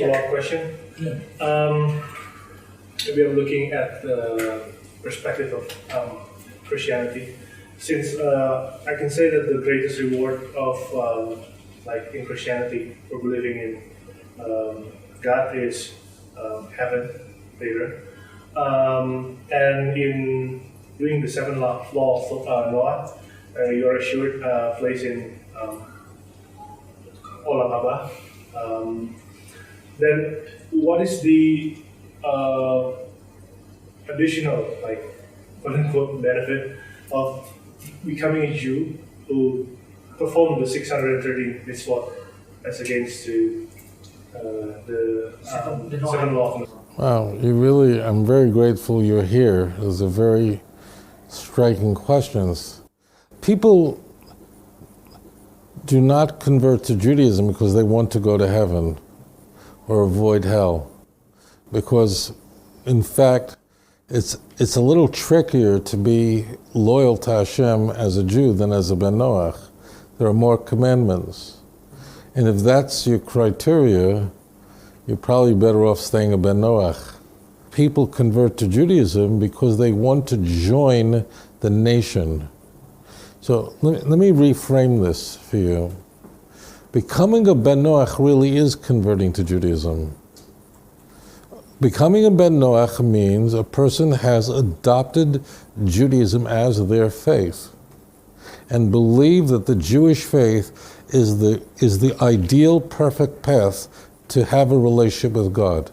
follow-up question. Maybe I'm looking at the perspective of Christianity. Since I can say that the greatest reward of like in Christianity for believing in God is heaven later, and in doing the seventh law of Noah, you are assured a place in Olam Haba. Then what is the additional, like, quote-unquote benefit of becoming a Jew who performed the 613 mitzvot as against to the seven law? Wow, I'm very grateful you're here. Those are very striking questions. People do not convert to Judaism because they want to go to heaven or avoid hell. Because, in fact, it's a little trickier to be loyal to Hashem as a Jew than as a Ben Noach. There are more commandments. And if that's your criteria, you're probably better off staying a Ben Noach. People convert to Judaism because they want to join the nation. So let me reframe this for you. Becoming a Ben Noach really is converting to Judaism. Becoming a Ben Noach means a person has adopted Judaism as their faith and believe that the Jewish faith is the ideal, perfect path to have a relationship with God.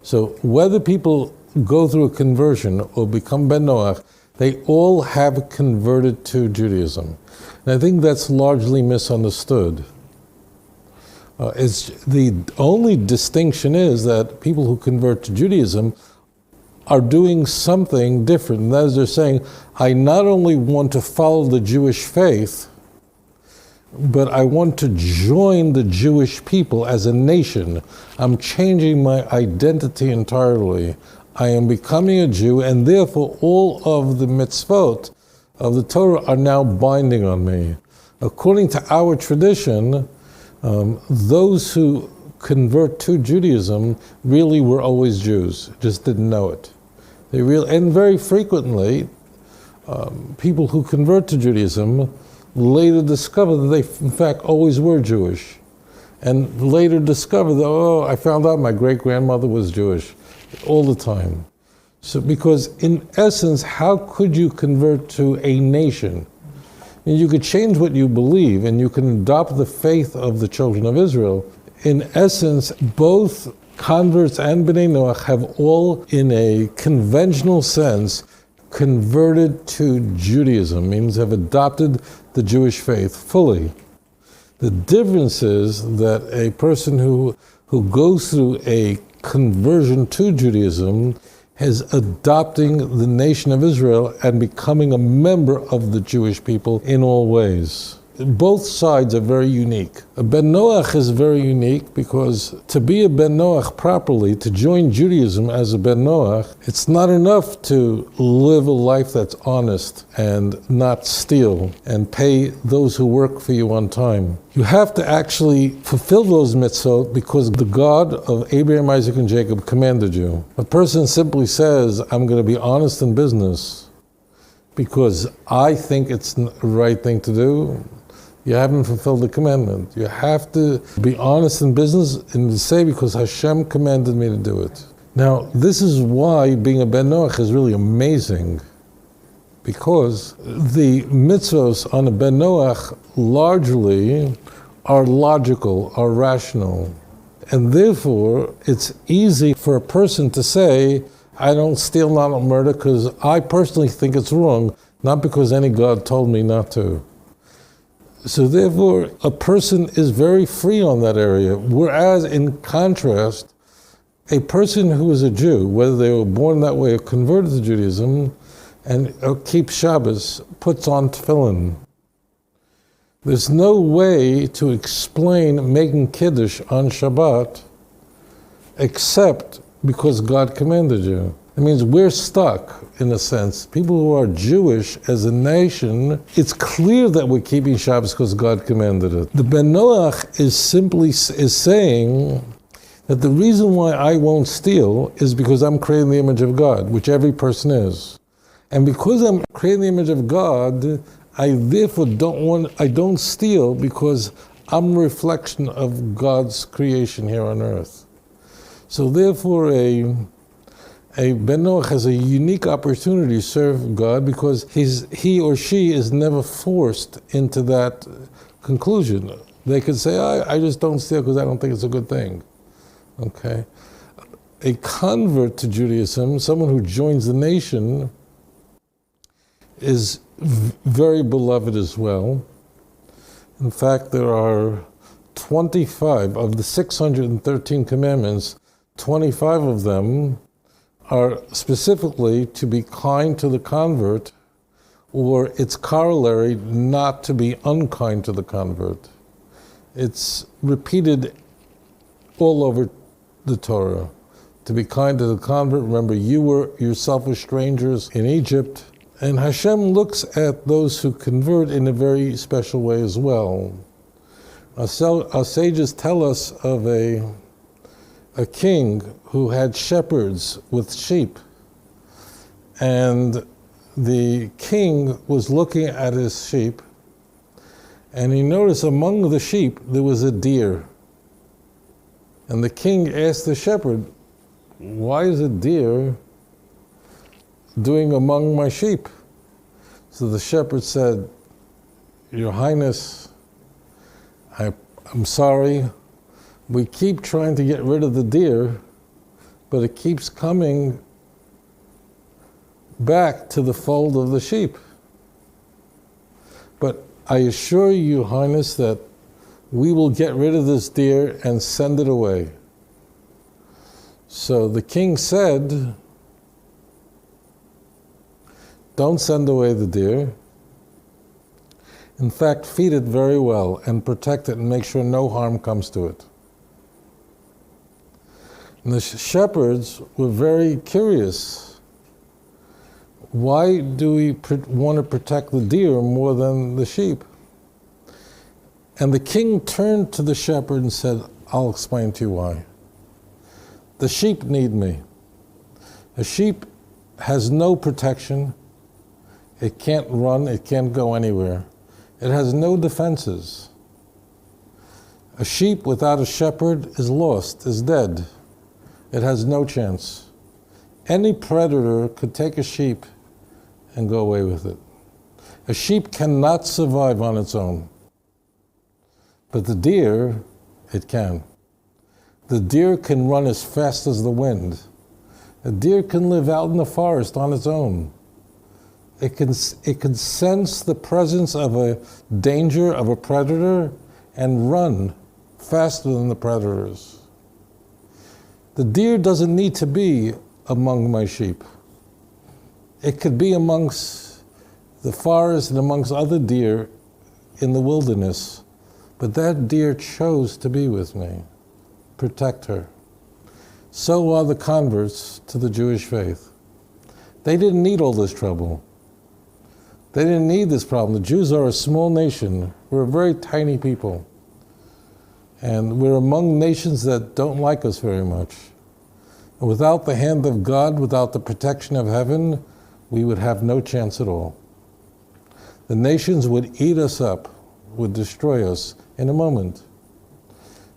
So whether people go through a conversion or become Ben Noach, they all have converted to Judaism. And I think that's largely misunderstood. It's the only distinction is that people who convert to Judaism are doing something different. And that is, they're saying, I not only want to follow the Jewish faith, but I want to join the Jewish people as a nation. I'm changing my identity entirely. I am becoming a Jew, and therefore all of the mitzvot of the Torah are now binding on me. According to our tradition, those who convert to Judaism really were always Jews, just didn't know it. And very frequently, people who convert to Judaism later discover that they, in fact, always were Jewish. And later discover that, I found out my great-grandmother was Jewish all the time. So, because in essence, how could you convert to a nation? And you could change what you believe, and you can adopt the faith of the children of Israel. In essence, both converts and Bnei Noach have all, in a conventional sense, converted to Judaism, means have adopted the Jewish faith fully. The difference is that a person who goes through a conversion to Judaism is adopting the nation of Israel and becoming a member of the Jewish people in all ways. Both sides are very unique. A Ben Noach is very unique because to be a Ben Noach properly, to join Judaism as a Ben Noach, it's not enough to live a life that's honest and not steal and pay those who work for you on time. You have to actually fulfill those mitzvot because the God of Abraham, Isaac, and Jacob commanded you. A person simply says, I'm going to be honest in business because I think it's the right thing to do. You haven't fulfilled the commandment. You have to be honest in business and to say, because Hashem commanded me to do it. Now, this is why being a Ben Noach is really amazing, because the mitzvos on a Ben Noach largely are logical, are rational. And therefore, it's easy for a person to say, I don't steal, not murder, because I personally think it's wrong, not because any God told me not to. So therefore, a person is very free on that area. Whereas, in contrast, a person who is a Jew, whether they were born that way or converted to Judaism, and keeps Shabbos, puts on tefillin. There's no way to explain making Kiddush on Shabbat except because God commanded you. It means we're stuck, in a sense. People who are Jewish as a nation, it's clear that we're keeping Shabbos because God commanded it. The Ben Noach is simply saying that the reason why I won't steal is because I'm created in the image of God, which every person is. And because I'm created in the image of God, I therefore don't steal because I'm a reflection of God's creation here on earth. So therefore a Ben Noach has a unique opportunity to serve God because he or she is never forced into that conclusion. They could say, I just don't steal because I don't think it's a good thing. Okay? A convert to Judaism, someone who joins the nation, is very beloved as well. In fact, there are 25 of the 613 commandments, 25 of them are specifically to be kind to the convert, or its corollary, not to be unkind to the convert. It's repeated all over the Torah. To be kind to the convert. Remember, you yourself were strangers in Egypt. And Hashem looks at those who convert in a very special way as well. Our sages tell us of a king who had shepherds with sheep. And the king was looking at his sheep, and he noticed among the sheep there was a deer. And the king asked the shepherd, "Why is a deer doing among my sheep?" So the shepherd said, "Your Highness, I'm sorry, we keep trying to get rid of the deer, but it keeps coming back to the fold of the sheep. But I assure you, Highness, that we will get rid of this deer and send it away." So the king said, "Don't send away the deer. In fact, feed it very well and protect it and make sure no harm comes to it." And the shepherds were very curious. Why do we want to protect the deer more than the sheep? And the king turned to the shepherd and said, "I'll explain to you why. The sheep need me. A sheep has no protection. It can't run, it can't go anywhere. It has no defenses. A sheep without a shepherd is lost, is dead. It has no chance. Any predator could take a sheep and go away with it. A sheep cannot survive on its own. But the deer, it can. The deer can run as fast as the wind. A deer can live out in the forest on its own. It can sense the presence of a danger, of a predator, and run faster than the predators. The deer doesn't need to be among my sheep. It could be amongst the forest and amongst other deer in the wilderness, but that deer chose to be with me, protect her. So are the converts to the Jewish faith. They didn't need all this trouble. They didn't need this problem. The Jews are a small nation. We're a very tiny people. And we're among nations that don't like us very much. And without the hand of God, without the protection of heaven, we would have no chance at all. The nations would eat us up, would destroy us in a moment.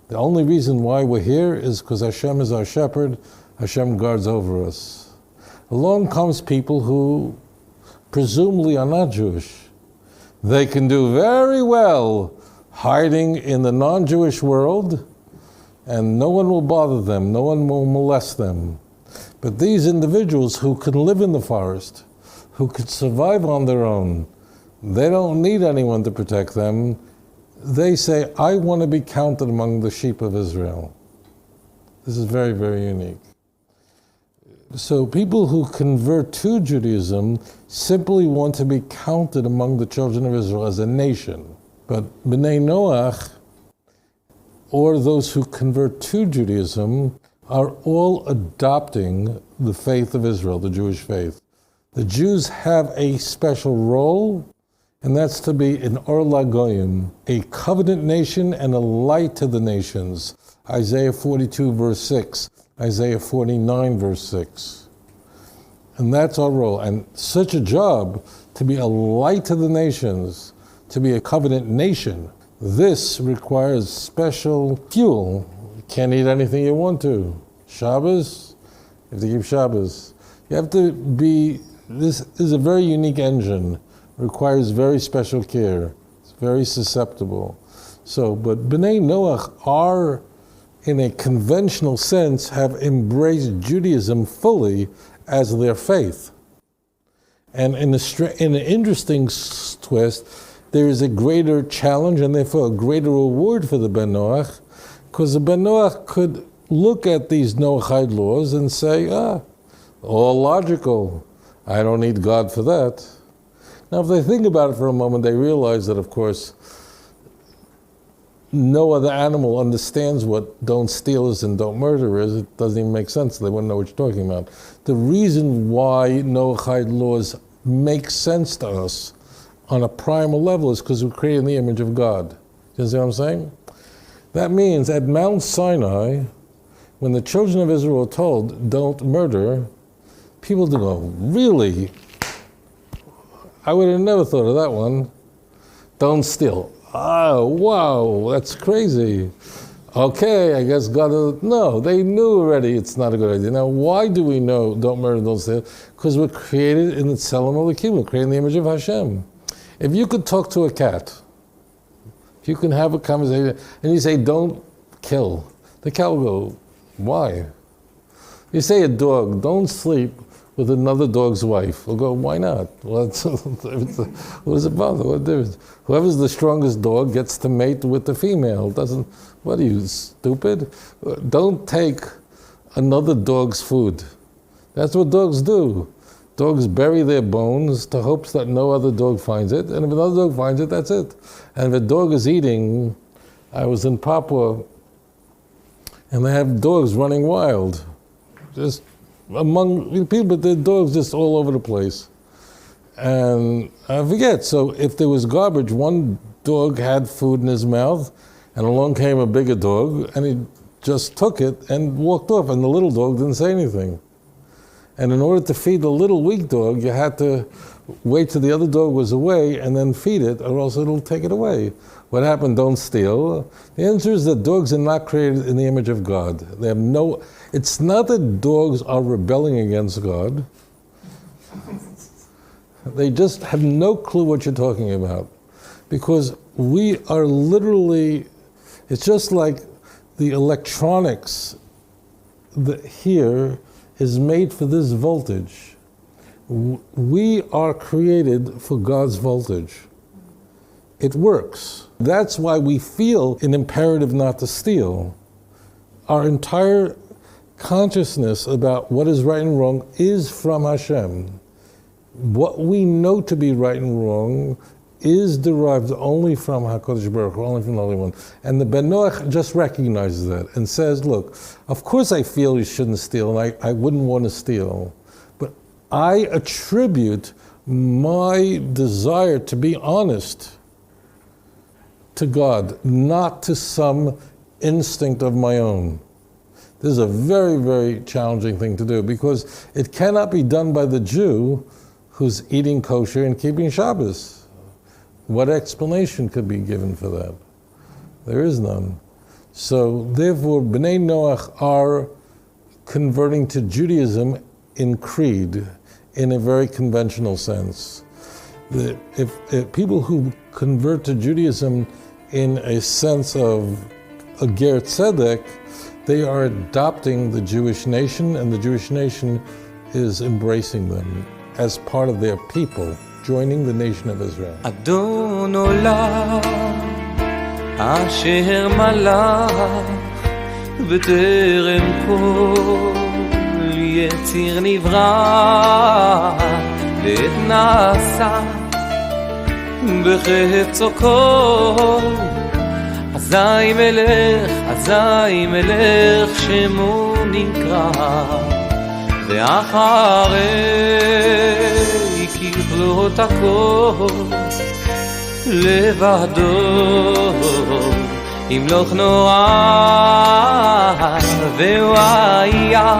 The only reason why we're here is because Hashem is our shepherd. Hashem guards over us. Along comes people who presumably are not Jewish. They can do very well hiding in the non-Jewish world, and no one will bother them, no one will molest them. But these individuals who can live in the forest, who could survive on their own, they don't need anyone to protect them. They say, "I want to be counted among the sheep of Israel." This is very, very unique. So people who convert to Judaism simply want to be counted among the children of Israel as a nation. But B'nai Noach, or those who convert to Judaism, are all adopting the faith of Israel, the Jewish faith. The Jews have a special role, and that's to be an Or LaGoyim, a covenant nation and a light to the nations, Isaiah 42 verse 6, Isaiah 49 verse 6. And that's our role. And such a job to be a light to the nations, to be a covenant nation, this requires special fuel. You can't eat anything you want to. Shabbos, you have to keep Shabbos. You have to be, this is a very unique engine, requires very special care. It's very susceptible. So, but B'nai Noach are, in a conventional sense, have embraced Judaism fully as their faith. And in an interesting twist, there is a greater challenge and therefore a greater reward for the Ben Noach, because the Ben Noach could look at these Noahide laws and say, all logical. I don't need God for that. Now, if they think about it for a moment, they realize that, of course, no other animal understands what don't steal is and don't murder is. It doesn't even make sense. They wouldn't know what you're talking about. The reason why Noahide laws make sense to us on a primal level is because we're created in the image of God. You see what I'm saying? That means at Mount Sinai, when the children of Israel were told, don't murder, people do go, really? I would have never thought of that one. Don't steal. Oh, wow, that's crazy. Okay, I guess God, no, they knew already it's not a good idea. Now, why do we know don't murder, don't steal? Because we're created in the Tselem Elokim, we're created in the image of Hashem. If you could talk to a cat, if you can have a conversation, and you say, don't kill, the cat will go, why? You say a dog, don't sleep with another dog's wife. We'll go, why not? Well, what does it bother? What difference? Whoever's the strongest dog gets to mate with the female. Doesn't, what are you, stupid? Don't take another dog's food. That's what dogs do. Dogs bury their bones to hopes that no other dog finds it, and if another dog finds it, that's it. And if a dog is eating, I was in Papua, and they have dogs running wild. Just among people, but there are dogs just all over the place. And I forget, so if there was garbage, one dog had food in his mouth, and along came a bigger dog, and he just took it and walked off, and the little dog didn't say anything. And in order to feed the little weak dog, you had to wait till the other dog was away and then feed it, or else it'll take it away. What happened? Don't steal. The answer is that dogs are not created in the image of God. They have no, it's not that dogs are rebelling against God. They just have no clue what you're talking about. Because we are literally, it's just like the electronics that here is made for this voltage. We are created for God's voltage. It works. That's why we feel an imperative not to steal. Our entire consciousness about what is right and wrong is from Hashem. What we know to be right and wrong is derived only from HaKadosh Baruch Hu, only from the Holy One. And the Ben Noach just recognizes that and says, look, of course I feel you shouldn't steal, and I wouldn't want to steal, but I attribute my desire to be honest to God, not to some instinct of my own. This is a very, very challenging thing to do, because it cannot be done by the Jew who's eating kosher and keeping Shabbos. What explanation could be given for that? There is none. So therefore, B'nai Noach are converting to Judaism in creed, in a very conventional sense. If people who convert to Judaism in a sense of a ger tzedek, they are adopting the Jewish nation, and the Jewish nation is embracing them as part of their people, joining the nation of Israel. אדון עולם אשר מלך בטרם כל יציר נברא עת נעשה בחפצו כל אזי מלך שמו נקרא ואחרי ככלות הכל לבדו ימלוך נועד וויה